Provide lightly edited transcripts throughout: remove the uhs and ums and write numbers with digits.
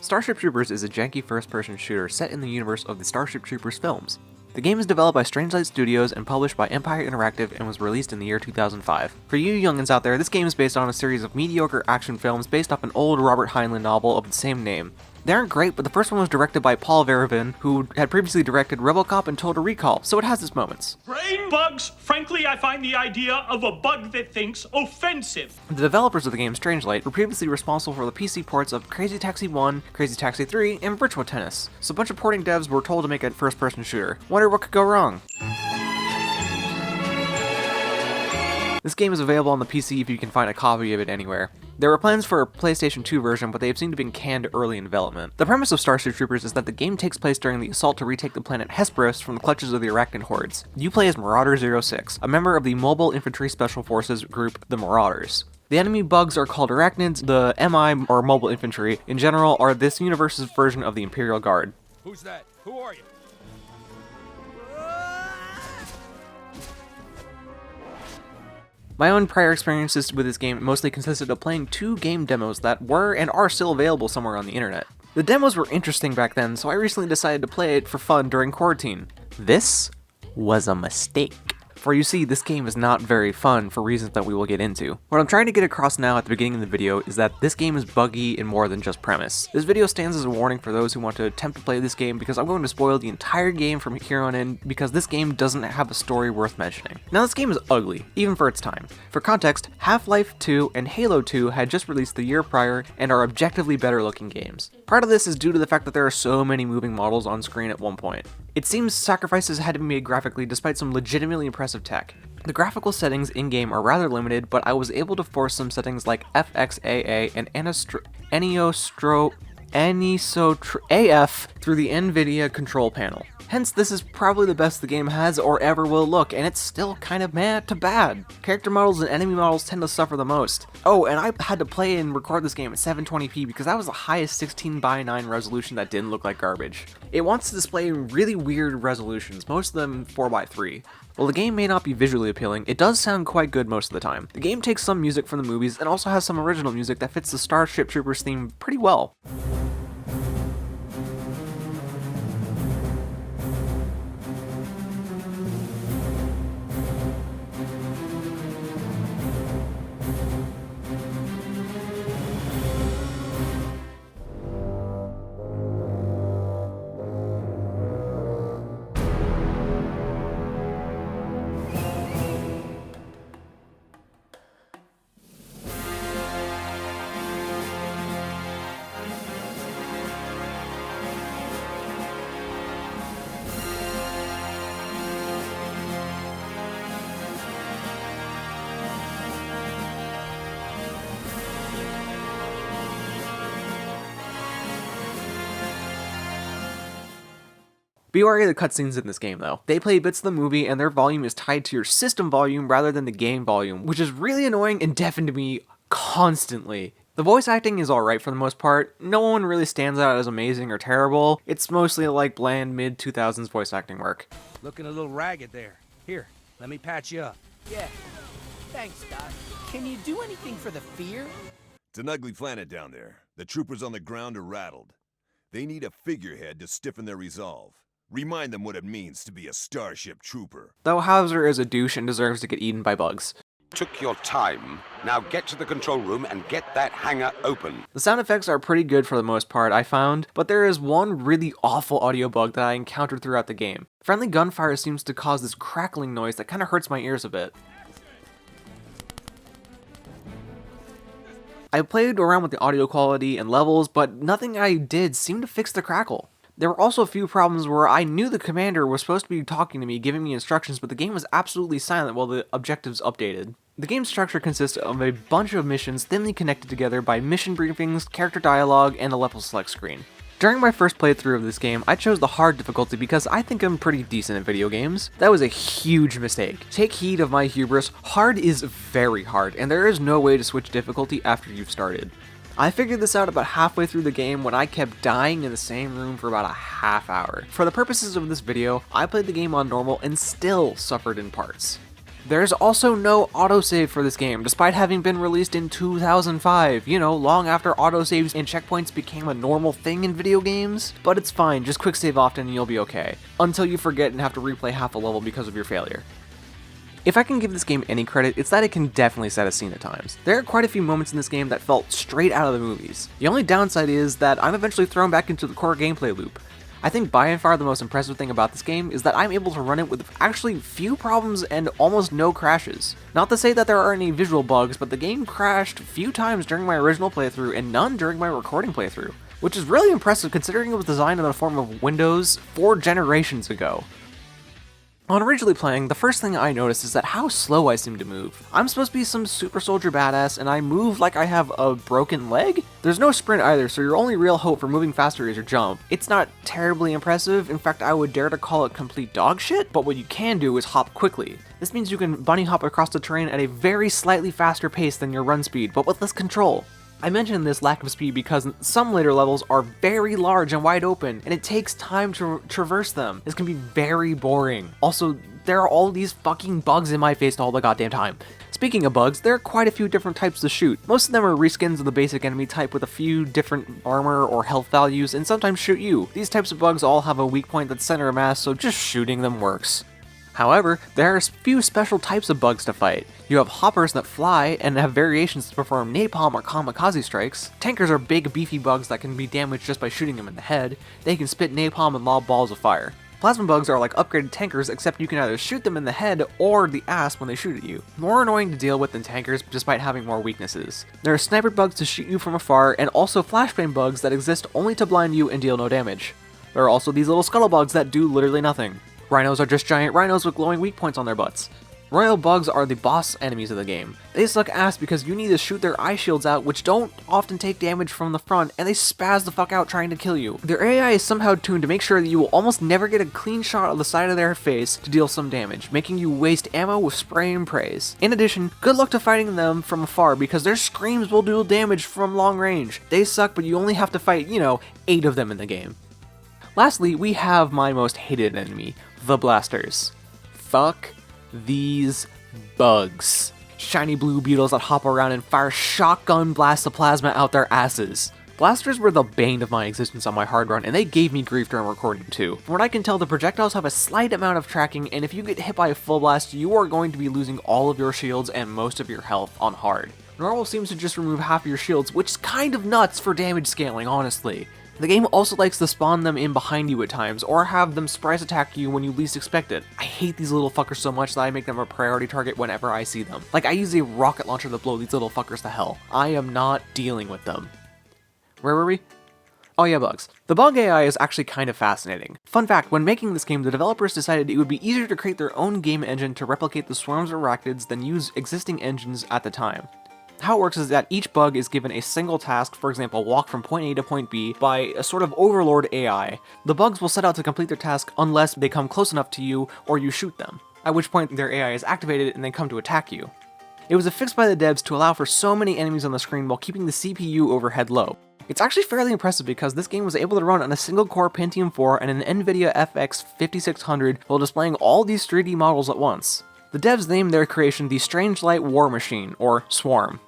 Starship Troopers is a janky first-person shooter set in the universe of the Starship Troopers films. The game is developed by Strangelight Studios and published by Empire Interactive and was released in the year 2005. For you youngins out there, this game is based on a series of mediocre action films based off an old Robert Heinlein novel of the same name. They aren't great, but the first one was directed by Paul Verhoeven, who had previously directed RoboCop and Total Recall, so it has its moments. Brain bugs? Frankly, I find the idea of a bug that thinks offensive. The developers of the game, Strangelight, were previously responsible for the PC ports of Crazy Taxi 1, Crazy Taxi 3, and Virtua Tennis. So a bunch of porting devs were told to make a first-person shooter. Wonder what could go wrong? This game is available on the PC if you can find a copy of it anywhere. There were plans for a PlayStation 2 version, but they have seemed to have been canned early in development. The premise of Starship Troopers is that the game takes place during the assault to retake the planet Hesperus from the clutches of the Arachnid hordes. You play as Marauder 06, a member of the Mobile Infantry Special Forces group, the Marauders. The enemy bugs are called Arachnids. The MI, or Mobile Infantry, in general, are this universe's version of the Imperial Guard. Who's that? Who are you? My own prior experiences with this game mostly consisted of playing 2 game demos that were and are still available somewhere on the internet. The demos were interesting back then, so I recently decided to play it for fun during quarantine. This was a mistake. For you see, this game is not very fun for reasons that we will get into. What I'm trying to get across now at the beginning of the video is that this game is buggy in more than just premise. This video stands as a warning for those who want to attempt to play this game because I'm going to spoil the entire game from here on in because this game doesn't have a story worth mentioning. Now this game is ugly, even for its time. For context, Half-Life 2 and Halo 2 had just released the year prior and are objectively better looking games. Part of this is due to the fact that there are so many moving models on screen at one point. It seems sacrifices had to be made graphically despite some legitimately impressive tech. The graphical settings in-game are rather limited, but I was able to force some settings like FXAA and AF through the NVIDIA control panel. Hence, this is probably the best the game has or ever will look, and it's still kind of meh to bad. Character models and enemy models tend to suffer the most. Oh, and I had to play and record this game at 720p because that was the highest 16:9 resolution that didn't look like garbage. It wants to display really weird resolutions, most of them 4:3. While the game may not be visually appealing, it does sound quite good most of the time. The game takes some music from the movies and also has some original music that fits the Starship Troopers theme pretty well. Be wary of the cutscenes in this game though. They play bits of the movie and their volume is tied to your system volume rather than the game volume, which is really annoying and deafening to me constantly. The voice acting is alright for the most part. No one really stands out as amazing or terrible. It's mostly like bland mid-2000s voice acting work. Looking a little ragged there. Here, let me patch you up. Yeah. Thanks, Doc. Can you do anything for the fear? It's an ugly planet down there. The troopers on the ground are rattled. They need a figurehead to stiffen their resolve. Remind them what it means to be a Starship Trooper. Though Hauser is a douche and deserves to get eaten by bugs. Took your time. Now get to the control room and get that hangar open. The sound effects are pretty good for the most part, I found, but there is one really awful audio bug that I encountered throughout the game. Friendly gunfire seems to cause this crackling noise that kind of hurts my ears a bit. I played around with the audio quality and levels, but nothing I did seemed to fix the crackle. There were also a few problems where I knew the commander was supposed to be talking to me, giving me instructions, but the game was absolutely silent while the objectives updated. The game's structure consists of a bunch of missions thinly connected together by mission briefings, character dialogue, and a level select screen. During my first playthrough of this game, I chose the hard difficulty because I think I'm pretty decent at video games. That was a huge mistake. Take heed of my hubris, hard is very hard, and there is no way to switch difficulty after you've started. I figured this out about halfway through the game when I kept dying in the same room for about a half hour. For the purposes of this video, I played the game on normal and still suffered in parts. There's also no autosave for this game, despite having been released in 2005, you know, long after autosaves and checkpoints became a normal thing in video games. But it's fine, just quick save often and you'll be okay, until you forget and have to replay half a level because of your failure. If I can give this game any credit, it's that it can definitely set a scene at times. There are quite a few moments in this game that felt straight out of the movies. The only downside is that I'm eventually thrown back into the core gameplay loop. I think by and far the most impressive thing about this game is that I'm able to run it with actually few problems and almost no crashes. Not to say that there are any visual bugs, but the game crashed a few times during my original playthrough and none during my recording playthrough, which is really impressive considering it was designed in the form of Windows 4 generations ago. On originally playing, the first thing I noticed is that how slow I seem to move. I'm supposed to be some super soldier badass and I move like I have a broken leg? There's no sprint either, so your only real hope for moving faster is your jump. It's not terribly impressive, in fact I would dare to call it complete dog shit, but what you can do is hop quickly. This means you can bunny hop across the terrain at a very slightly faster pace than your run speed, but with less control. I mention this lack of speed because some later levels are very large and wide open, and it takes time to traverse them. This can be very boring. Also, there are all these fucking bugs in my face all the goddamn time. Speaking of bugs, there are quite a few different types to shoot. Most of them are reskins of the basic enemy type with a few different armor or health values, and sometimes shoot you. These types of bugs all have a weak point that's center of mass, so just shooting them works. However, there are a few special types of bugs to fight. You have hoppers that fly and have variations to perform napalm or kamikaze strikes. Tankers are big beefy bugs that can be damaged just by shooting them in the head. They can spit napalm and lob balls of fire. Plasma bugs are like upgraded tankers, except you can either shoot them in the head or the ass when they shoot at you. More annoying to deal with than tankers, despite having more weaknesses. There are sniper bugs to shoot you from afar, and also flashbang bugs that exist only to blind you and deal no damage. There are also these little scuttle bugs that do literally nothing. Rhinos are just giant rhinos with glowing weak points on their butts. Royal bugs are the boss enemies of the game. They suck ass because you need to shoot their eye shields out, which don't often take damage from the front, and they spaz the fuck out trying to kill you. Their AI is somehow tuned to make sure that you will almost never get a clean shot of the side of their face to deal some damage, making you waste ammo with spray and praise. In addition, good luck to fighting them from afar because their screams will deal damage from long range. They suck, but you only have to fight, 8 of them in the game. Lastly, we have my most hated enemy, the blasters. Fuck these bugs. Shiny blue beetles that hop around and fire shotgun blasts of plasma out their asses. Blasters were the bane of my existence on my hard run, and they gave me grief during recording too. From what I can tell, the projectiles have a slight amount of tracking, and if you get hit by a full blast, you are going to be losing all of your shields and most of your health on hard. Normal seems to just remove half of your shields, which is kind of nuts for damage scaling, honestly. The game also likes to spawn them in behind you at times, or have them surprise attack you when you least expect it. I hate these little fuckers so much that I make them a priority target whenever I see them. Like, I use a rocket launcher to blow these little fuckers to hell. I am not dealing with them. Where were we? Oh yeah, bugs. The bug AI is actually kind of fascinating. Fun fact, when making this game, the developers decided it would be easier to create their own game engine to replicate the swarms of arachnids than use existing engines at the time. How it works is that each bug is given a single task, for example, walk from point A to point B, by a sort of overlord AI. The bugs will set out to complete their task unless they come close enough to you or you shoot them, at which point their AI is activated and they come to attack you. It was affixed by the devs to allow for so many enemies on the screen while keeping the CPU overhead low. It's actually fairly impressive because this game was able to run on a single core Pentium 4 and an NVIDIA FX 5600 while displaying all these 3D models at once. The devs named their creation the Strange Light War Machine, or Swarm.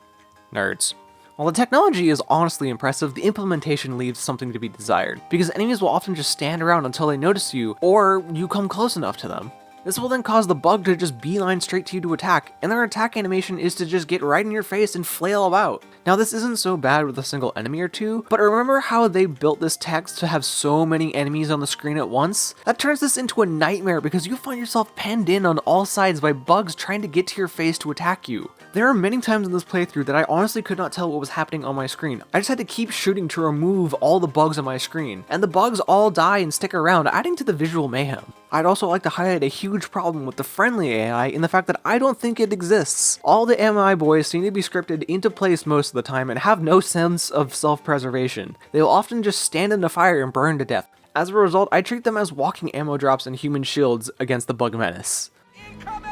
Nerds. While the technology is honestly impressive, the implementation leaves something to be desired, because enemies will often just stand around until they notice you, or you come close enough to them. This will then cause the bug to just beeline straight to you to attack, and their attack animation is to just get right in your face and flail about. Now this isn't so bad with a single enemy or two, but remember how they built this text to have so many enemies on the screen at once? That turns this into a nightmare because you find yourself penned in on all sides by bugs trying to get to your face to attack you. There are many times in this playthrough that I honestly could not tell what was happening on my screen. I just had to keep shooting to remove all the bugs on my screen, and the bugs all die and stick around, adding to the visual mayhem. I'd also like to highlight a huge problem with the friendly AI in the fact that I don't think it exists. All the MI boys seem to be scripted into place most of the time and have no sense of self-preservation. They will often just stand in the fire and burn to death. As a result, I treat them as walking ammo drops and human shields against the bug menace. Incoming!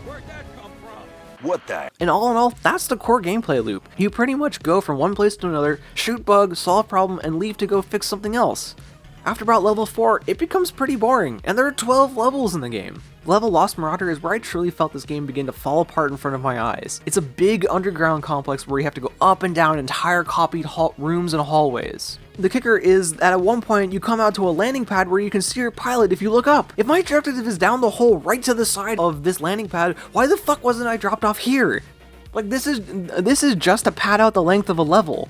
Where'd that come from? What the? And all in all, that's the core gameplay loop. You pretty much go from one place to another, shoot bug, solve problem, and leave to go fix something else. After about level 4, it becomes pretty boring, and there are 12 levels in the game. Level Lost Marauder is where I truly felt this game begin to fall apart in front of my eyes. It's a big underground complex where you have to go up and down entire copied rooms and hallways. The kicker is that at one point you come out to a landing pad where you can see your pilot if you look up. If my objective is down the hole right to the side of this landing pad, why the fuck wasn't I dropped off here? Like, this is just to pad out the length of a level.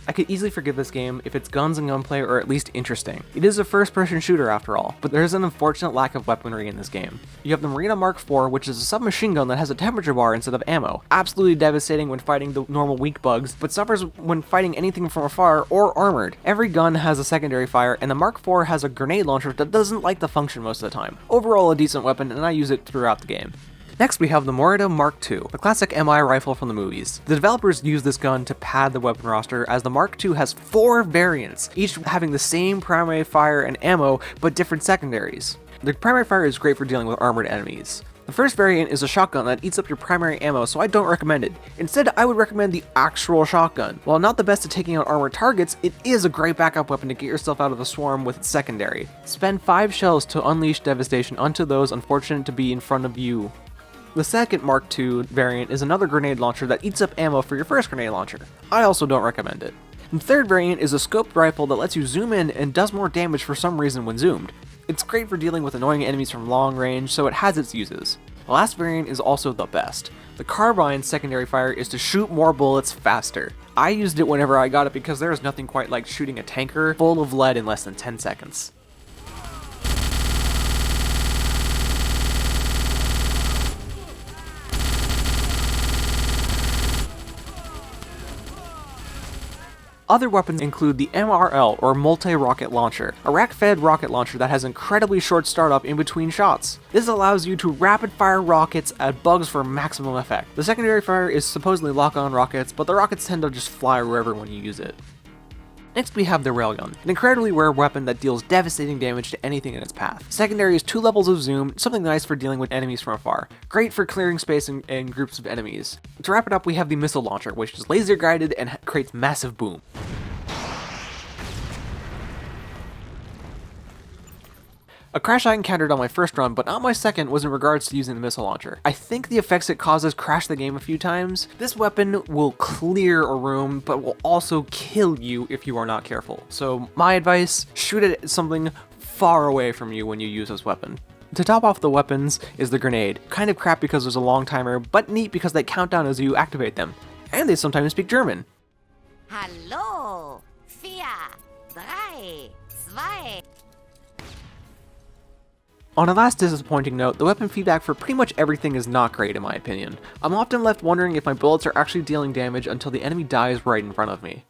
I could easily forgive this game if its guns and gunplay are at least interesting. It is a first-person shooter after all, but there is an unfortunate lack of weaponry in this game. You have the Marina Mark IV, which is a submachine gun that has a temperature bar instead of ammo. Absolutely devastating when fighting the normal weak bugs, but suffers when fighting anything from afar or armored. Every gun has a secondary fire, and the Mark IV has a grenade launcher that doesn't like to function most of the time. Overall a decent weapon, and I use it throughout the game. Next we have the Marauder Mark II, the classic MI rifle from the movies. The developers used this gun to pad the weapon roster as the Mark II has 4 variants, each having the same primary fire and ammo, but different secondaries. The primary fire is great for dealing with armored enemies. The first variant is a shotgun that eats up your primary ammo, so I don't recommend it. Instead, I would recommend the actual shotgun. While not the best at taking out armored targets, it is a great backup weapon to get yourself out of the swarm with its secondary. Spend 5 shells to unleash devastation onto those unfortunate to be in front of you. The second Mark II variant is another grenade launcher that eats up ammo for your first grenade launcher. I also don't recommend it. The third variant is a scoped rifle that lets you zoom in and does more damage for some reason when zoomed. It's great for dealing with annoying enemies from long range, so it has its uses. The last variant is also the best. The carbine's secondary fire is to shoot more bullets faster. I used it whenever I got it because there is nothing quite like shooting a tanker full of lead in less than 10 seconds. Other weapons include the MRL, or Multi-Rocket Launcher, a rack-fed rocket launcher that has incredibly short startup in between shots. This allows you to rapid-fire rockets at bugs for maximum effect. The secondary fire is supposedly lock-on rockets, but the rockets tend to just fly wherever when you use it. Next we have the Railgun, an incredibly rare weapon that deals devastating damage to anything in its path. Secondary is 2 levels of zoom, something nice for dealing with enemies from afar. Great for clearing space in groups of enemies. To wrap it up, we have the Missile Launcher, which is laser guided and creates massive boom. A crash I encountered on my first run, but not my second, was in regards to using the missile launcher. I think the effects it causes crash the game a few times. This weapon will clear a room, but will also kill you if you are not careful. So my advice, shoot at something far away from you when you use this weapon. To top off the weapons is the grenade. Kind of crap because there's a long timer, but neat because they count down as you activate them. And they sometimes speak German. Hallo, 4, 3, 2. On a last disappointing note, the weapon feedback for pretty much everything is not great in my opinion. I'm often left wondering if my bullets are actually dealing damage until the enemy dies right in front of me.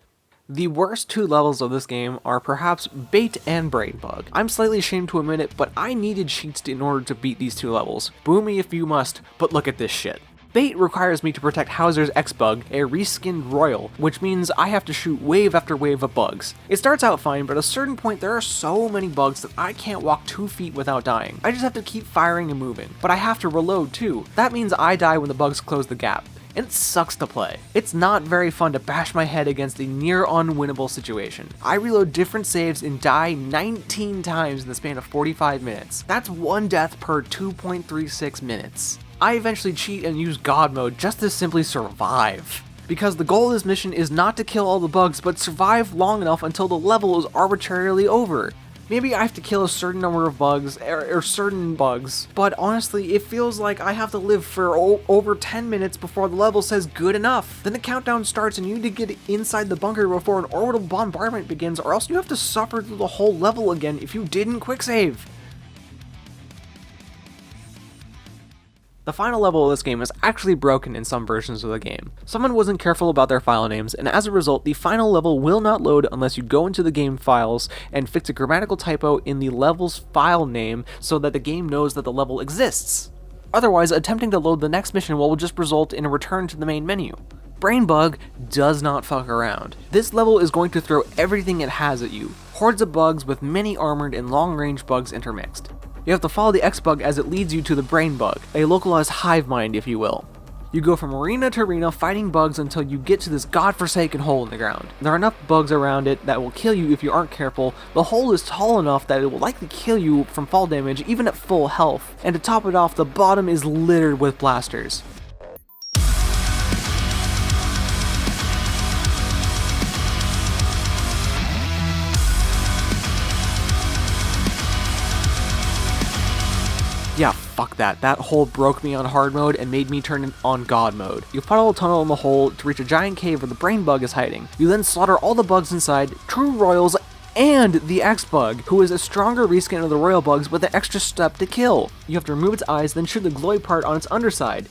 The worst 2 levels of this game are perhaps Bait and Brain Bug. I'm slightly ashamed to admit it, but I needed cheats in order to beat these 2 levels. Boo me if you must, but look at this shit. Bait requires me to protect Hauser's X-Bug, a reskinned Royal, which means I have to shoot wave after wave of bugs. It starts out fine, but at a certain point there are so many bugs that I can't walk 2 feet without dying. I just have to keep firing and moving, but I have to reload too. That means I die when the bugs close the gap. And it sucks to play. It's not very fun to bash my head against a near unwinnable situation. I reload different saves and die 19 times in the span of 45 minutes. That's 1 death per 2.36 minutes. I eventually cheat and use God mode just to simply survive. Because the goal of this mission is not to kill all the bugs, but survive long enough until the level is arbitrarily over. Maybe I have to kill a certain number of bugs, or certain bugs, but honestly, it feels like I have to live for over 10 minutes before the level says good enough. Then the countdown starts and you need to get inside the bunker before an orbital bombardment begins, or else you have to suffer through the whole level again if you didn't quick save. The final level of this game is actually broken in some versions of the game. Someone wasn't careful about their file names, and as a result, the final level will not load unless you go into the game files and fix a grammatical typo in the level's file name so that the game knows that the level exists. Otherwise, attempting to load the next mission will just result in a return to the main menu. Brain Bug does not fuck around. This level is going to throw everything it has at you. Hordes of bugs with many armored and long-range bugs intermixed. You have to follow the X-Bug as it leads you to the Brain Bug, a localized hive mind if you will. You go from arena to arena fighting bugs until you get to this godforsaken hole in the ground. There are enough bugs around it that will kill you if you aren't careful. The hole is tall enough that it will likely kill you from fall damage even at full health. And to top it off, the bottom is littered with blasters. Yeah, fuck that. That hole broke me on hard mode and made me turn it on god mode. You follow a tunnel in the hole to reach a giant cave where the brain bug is hiding. You then slaughter all the bugs inside, true royals, and the X-Bug, who is a stronger reskin of the royal bugs with an extra step to kill. You have to remove its eyes, then shoot the glowy part on its underside.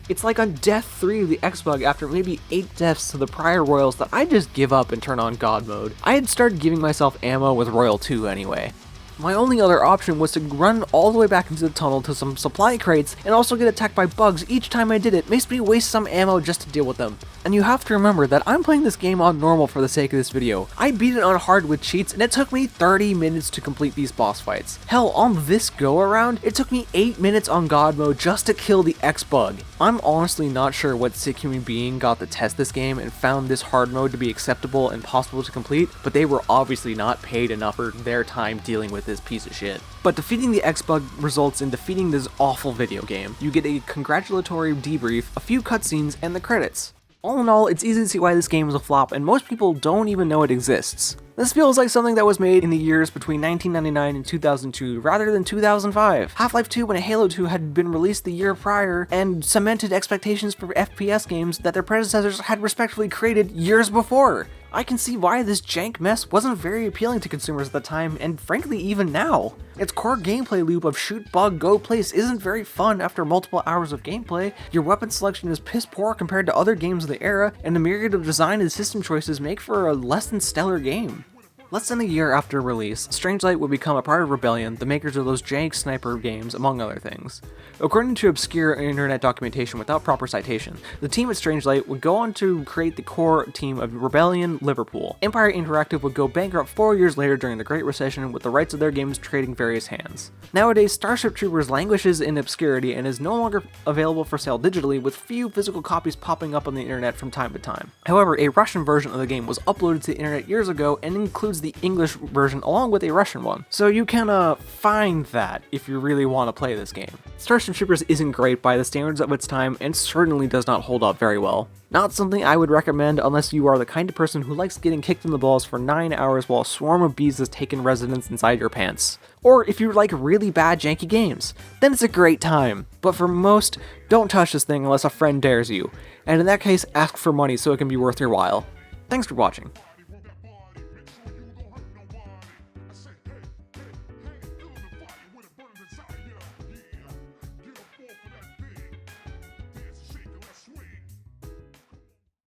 It's like on death 3 of the X-Bug after maybe 8 deaths to the prior royals that I just give up and turn on god mode. I had started giving myself ammo with Royal 2 anyway. My only other option was to run all the way back into the tunnel to some supply crates and also get attacked by bugs each time I did it. Makes me waste some ammo just to deal with them. And you have to remember that I'm playing this game on normal for the sake of this video. I beat it on hard with cheats and it took me 30 minutes to complete these boss fights. Hell, on this go around, it took me 8 minutes on god mode just to kill the X-Bug. I'm honestly not sure what sick human being got to test this game and found this hard mode to be acceptable and possible to complete, but they were obviously not paid enough for their time dealing with this piece of shit. But defeating the X-Bug results in defeating this awful video game. You get a congratulatory debrief, a few cutscenes, and the credits. All in all, it's easy to see why this game was a flop, and most people don't even know it exists. This feels like something that was made in the years between 1999 and 2002 rather than 2005. Half-Life 2 and Halo 2 had been released the year prior and cemented expectations for FPS games that their predecessors had respectively created years before. I can see why this jank mess wasn't very appealing to consumers at the time, and frankly even now. Its core gameplay loop of shoot, bug, go place isn't very fun after multiple hours of gameplay, your weapon selection is piss poor compared to other games of the era, and the myriad of design and system choices make for a less than stellar game. Less than a year after release, Strangelight would become a part of Rebellion, the makers of those jank sniper games, among other things. According to obscure internet documentation without proper citation, the team at Strangelight would go on to create the core team of Rebellion Liverpool. Empire Interactive would go bankrupt 4 years later during the Great Recession, with the rights of their games trading various hands. Nowadays, Starship Troopers languishes in obscurity and is no longer available for sale digitally, with few physical copies popping up on the internet from time to time. However, a Russian version of the game was uploaded to the internet years ago and includes the English version along with a Russian one, so you can find that if you really want to play this game. Starship Troopers isn't great by the standards of its time and certainly does not hold up very well. Not something I would recommend unless you are the kind of person who likes getting kicked in the balls for 9 hours while a swarm of bees has taken residence inside your pants. Or if you like really bad janky games, then it's a great time. But for most, don't touch this thing unless a friend dares you, and in that case ask for money so it can be worth your while. Thanks for watching.